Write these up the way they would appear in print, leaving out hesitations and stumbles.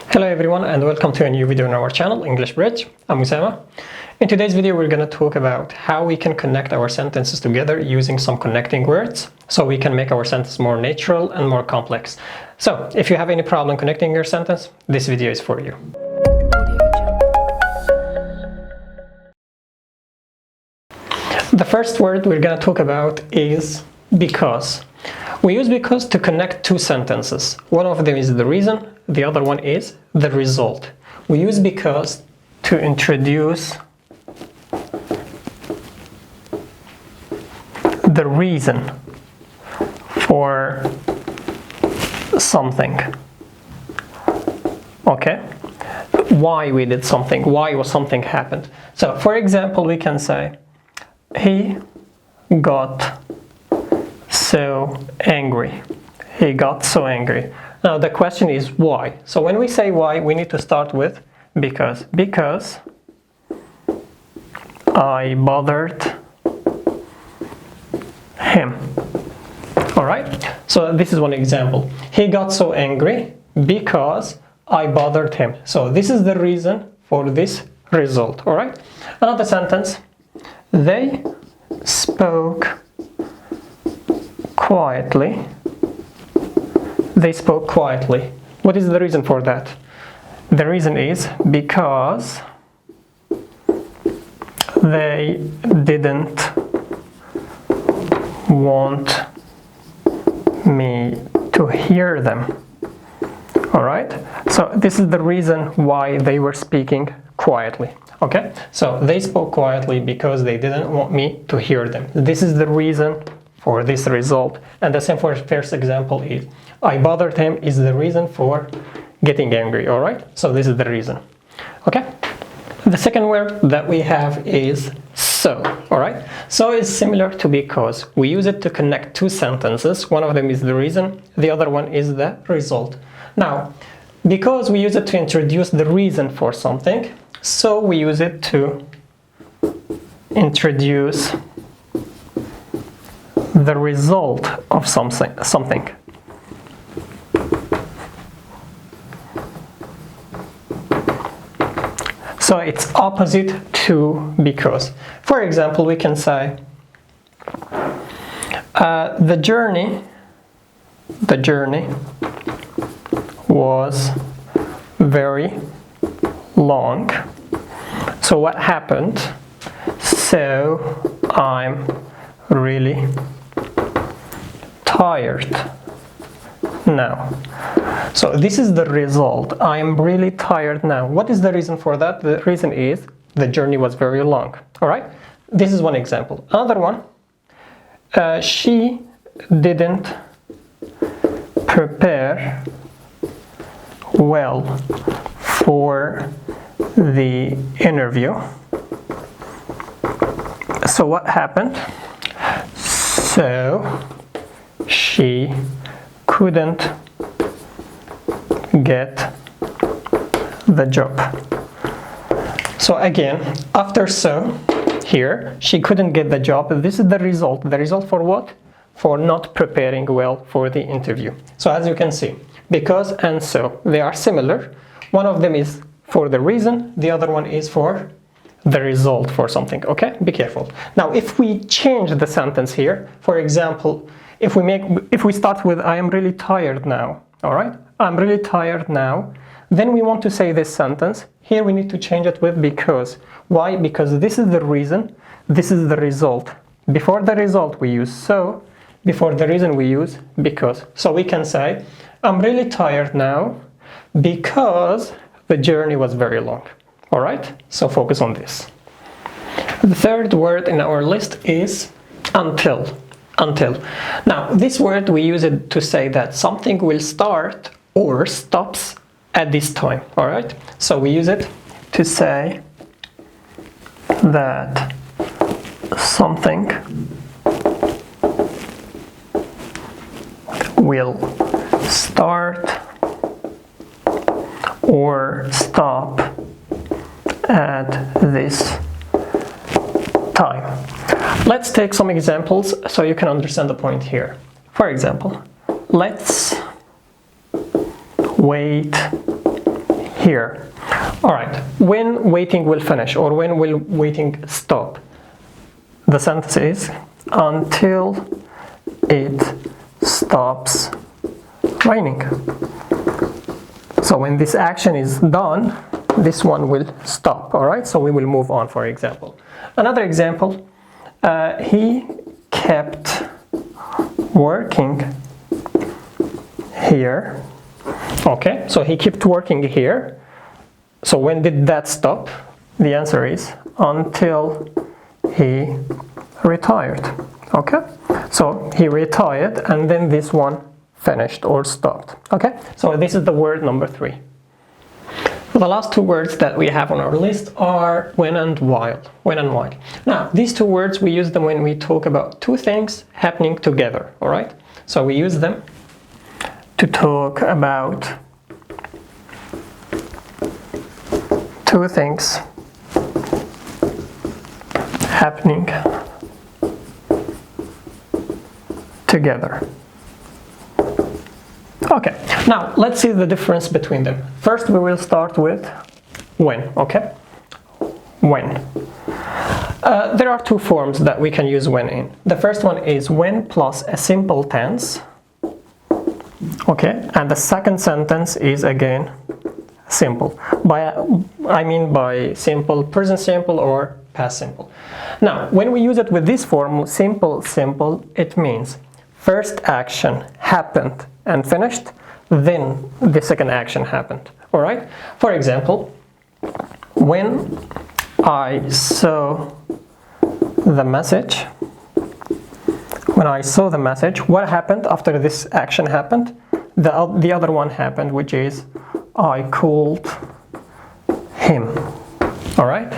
Hello everyone and welcome to a new video on our channel, English Bridge. I'm Usama. In today's video we're going to talk about how we can connect our sentences together using some connecting words so we can make our sentence more natural and more complex. So if you have any problem connecting your sentence, this video is for you. The first word we're going to talk about is because. We use because to connect two sentences. One of them is the reason, the other one is the result. We use because to introduce the reason for something. Okay? Why we did something, why was something happened. So, for example, we can say, he got so angry. He got so angry. Now the question is why. So when we say why, we need to start with because. Because I bothered him. Alright? So this is one example. He got so angry because I bothered him. So this is the reason for this result. Alright? Another sentence. They spoke quietly. They spoke quietly. What is the reason for that? The reason is because they didn't want me to hear them. Alright? So this is the reason why they were speaking quietly. Okay? So they spoke quietly because they didn't want me to hear them. This is the reason for this result. And the same for the first example is I bothered him is the reason for getting angry. Alright? So this is the reason. Okay? The second word that we have is so. Alright? So is similar to because. We use it to connect two sentences. One of them is the reason, the other one is the result. Now, because we use it to introduce the reason for something, so we use it to introduce the result of something. So it's opposite to because. For example, we can say the journey was very long. So what happened? So I'm really tired now. So this is the result. I'm really tired now. What is the reason for that? The reason is the journey was very long. All right? This is one example. Another one, she didn't prepare well for the interview. So what happened? So she couldn't get the job. So again, after so, here, she couldn't get the job. This is the result. The result for what? For not preparing well for the interview. So as you can see, because and so, they are similar. One of them is for the reason, the other one is for the result for something. Okay? Be careful. Now, if we change the sentence here, for example, if we start with I am really tired now, all right? I'm really tired now. Then we want to say this sentence. Here we need to change it with because. Why? Because this is the reason, this is the result. Before the result we use so, before the reason we use because. So we can say I'm really tired now because the journey was very long. All right? So focus on this. The third word in our list is until. Until. Now, this word we use it to say that something will start or stops at this time. All right? So we use it to say that something will start or stop at this time. Let's take some examples so you can understand the point here. For example, let's wait here. All right, when waiting will finish or when will waiting stop? The sentence is until it stops raining. So when this action is done, this one will stop. All right, so we will move on, for example. Another example, he kept working here. Okay, so he kept working here. So when did that stop? The answer is until he retired. Okay, so he retired and then this one finished or stopped. Okay, so this is the word number 3. The last 2 words that we have on our list are when and while. When and while. Now, these 2 words, we use them when we talk about 2 things happening together, all right? So we use them to talk about 2 things happening together. Okay, now let's see the difference between them. First, we will start with when, okay? When. There are 2 forms that we can use when in. The first one is when plus a simple tense, okay? And the second sentence is again simple. I mean by simple, present simple or past simple. Now, when we use it with this form, simple, it means first action happened and finished, then the second action happened. All right? For example, when I saw the message, what happened after this action happened? The other one happened, which is I called him. All right?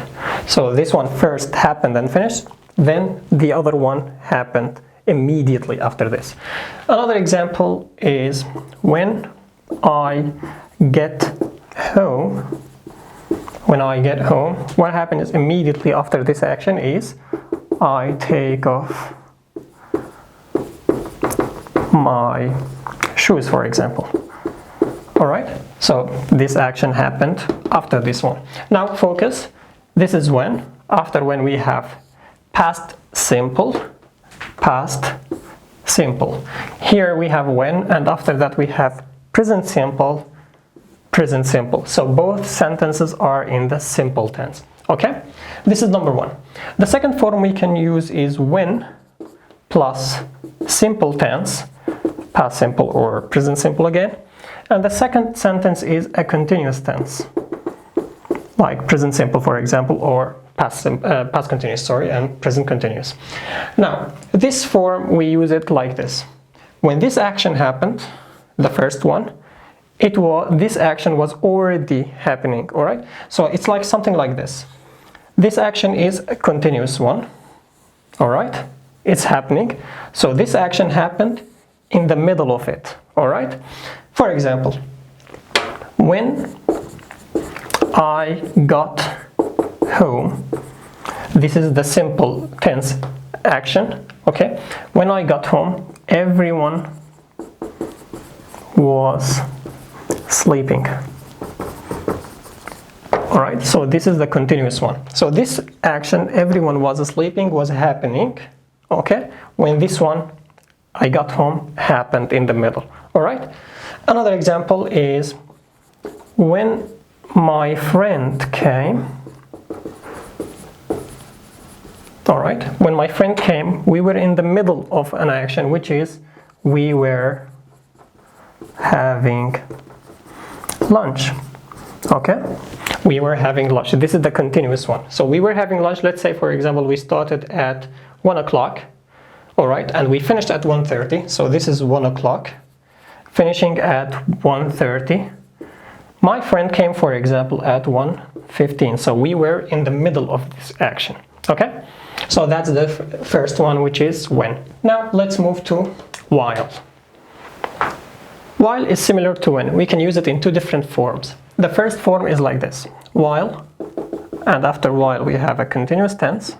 So this one first happened and finished, then the other one happened immediately after this. Another example is when I get home. When I get home, what happens immediately after this action is I take off my shoes, for example. All right, so this action happened after this one. Now focus, this is when. After when we have past simple, past simple. Here we have when, and after that we have present simple, present simple. So both sentences are in the simple tense. Okay, this is number 1. The second form we can use is when plus simple tense, past simple or present simple again. And the second sentence is a continuous tense, like present simple, for example, or past continuous, and present continuous. Now, this form, we use it like this. When this action happened, the first one, this action was already happening, all right? So it's like something like this. This action is a continuous one, all right? It's happening. So this action happened in the middle of it, all right? For example, when I got home, this is the simple tense action, okay? When I got home, everyone was sleeping. All right, so this is the continuous one. So this action, everyone was sleeping, was happening, okay? When this one, I got home, happened in the middle, all right? Another example is when my friend came. All right, when my friend came, we were in the middle of an action, which is we were having lunch. Okay, we were having lunch. This is the continuous one. So we were having lunch. Let's say, for example, we started at 1 o'clock. All right, and we finished at 1:30. So this is 1 o'clock, finishing at 1:30. My friend came, for example, at 1:15. So we were in the middle of this action. Okay, so that's the first one, which is when. Now let's move to while. While is similar to when. We can use it in 2 different forms. The first form is like this: while, and after while we have a continuous tense.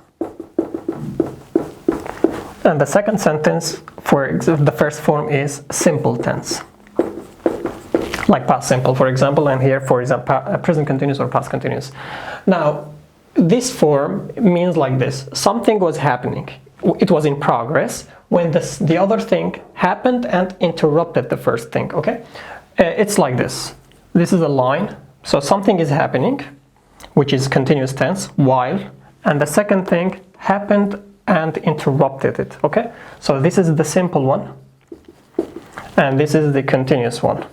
And the second sentence, for the first form, is simple tense. like past simple, for example, and here, for example, present continuous or past continuous. Now, this form means like this: something was happening, it was in progress when the other thing happened and interrupted the first thing. Okay, it's like this. This is a line, so something is happening, which is continuous tense, while, and the second thing happened and interrupted it. Okay, so this is the simple one, and this is the continuous one.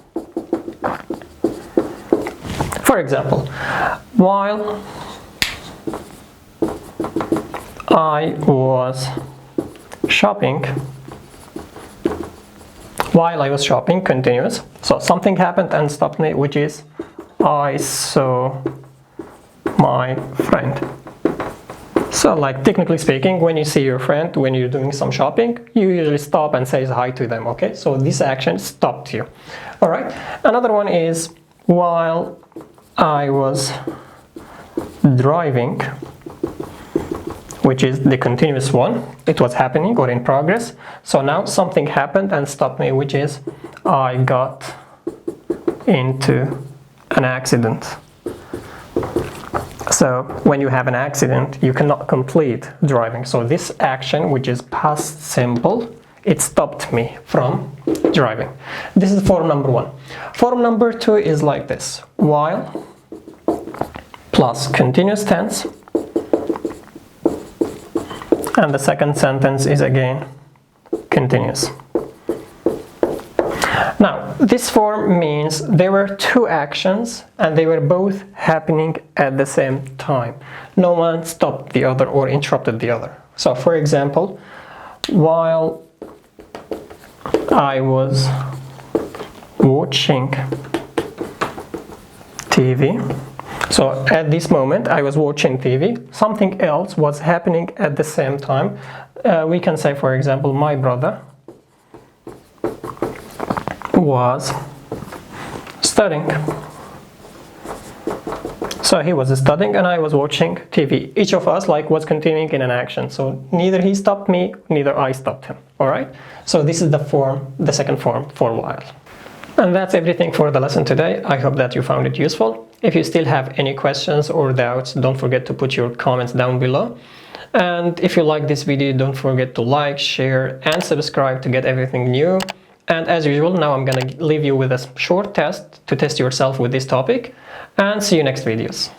For example, while I was shopping, continuous. So something happened and stopped me, which is I saw my friend. So like technically speaking, when you see your friend, when you're doing some shopping, you usually stop and say hi to them, okay? So this action stopped you. All right, another one is while I was driving, which is the continuous one. It was happening or in progress. So now something happened and stopped me, which is I got into an accident. So when you have an accident, you cannot complete driving. So this action, which is past simple, it stopped me from driving. This is form number one. Form number two is like this: while plus continuous tense, and the second sentence is again continuous. Now, this form means there were two actions and they were both happening at the same time. No one stopped the other or interrupted the other. So, for example, while I was watching TV, so at this moment I was watching TV, something else was happening at the same time. We can say, for example, my brother was studying. So he was studying and I was watching TV. Each of us was continuing in an action. So neither he stopped me, neither I stopped him. All right. So this is the second form for while. And that's everything for the lesson today. I hope that you found it useful. If you still have any questions or doubts, don't forget to put your comments down below. And if you like this video, don't forget to like, share, and subscribe to get everything new. And as usual, now I'm gonna leave you with a short test to test yourself with this topic, and see you next videos.